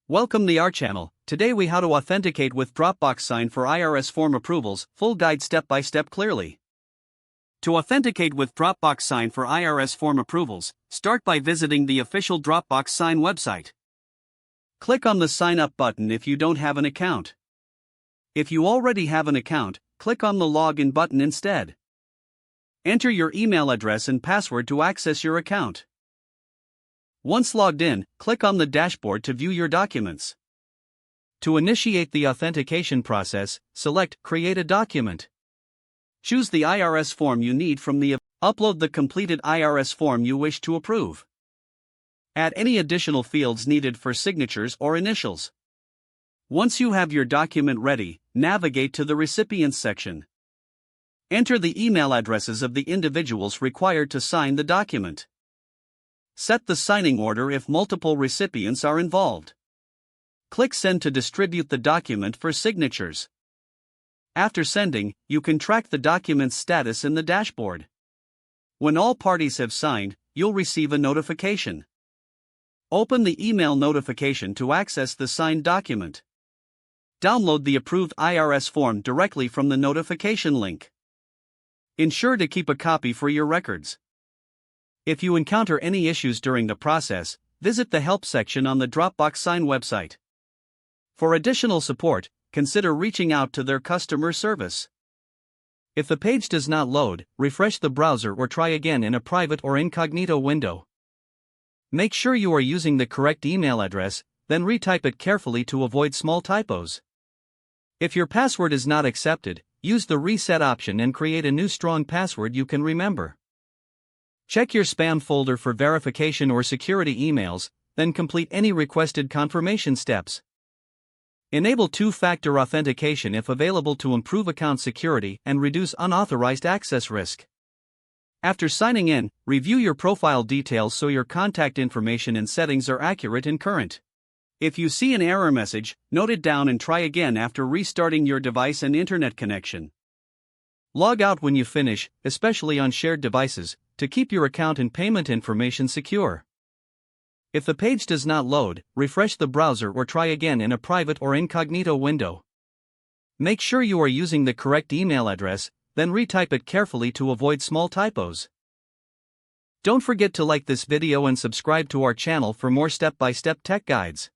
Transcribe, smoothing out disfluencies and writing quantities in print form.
Welcome to our channel. Today we how to authenticate with Dropbox Sign for IRS form approvals, full guide step by step clearly. To authenticate with Dropbox Sign for IRS form approvals, start by visiting the official Dropbox Sign website. Click on the Sign Up button if you don't have an account. If you already have an account, click on the Login button instead. Enter your email address and password to access your account. Once logged in, click on the dashboard to view your documents. To initiate the authentication process, select Create a Document. Choose the IRS form you need from the Upload the completed IRS form you wish to approve. Add any additional fields needed for signatures or initials. Once you have your document ready, navigate to the Recipients section. Enter the email addresses of the individuals required to sign the document. Set the signing order if multiple recipients are involved. Click Send to distribute the document for signatures. After sending, you can track the document's status in the dashboard. When all parties have signed, you'll receive a notification. Open the email notification to access the signed document. Download the approved IRS form directly from the notification link. Ensure to keep a copy for your records. If you encounter any issues during the process, visit the Help section on the Dropbox Sign website. For additional support, consider reaching out to their customer service. If the page does not load, refresh the browser or try again in a private or incognito window. Make sure you are using the correct email address, then retype it carefully to avoid small typos. If your password is not accepted, use the Reset option and create a new strong password you can remember. Check your spam folder for verification or security emails, then complete any requested confirmation steps. Enable two-factor authentication if available to improve account security and reduce unauthorized access risk. After signing in, review your profile details so your contact information and settings are accurate and current. If you see an error message, note it down and try again after restarting your device and internet connection. Log out when you finish, especially on shared devices, to keep your account and payment information secure. If the page does not load, refresh the browser or try again in a private or incognito window. Make sure you are using the correct email address, then retype it carefully to avoid small typos. Don't forget to like this video and subscribe to our channel for more step-by-step tech guides.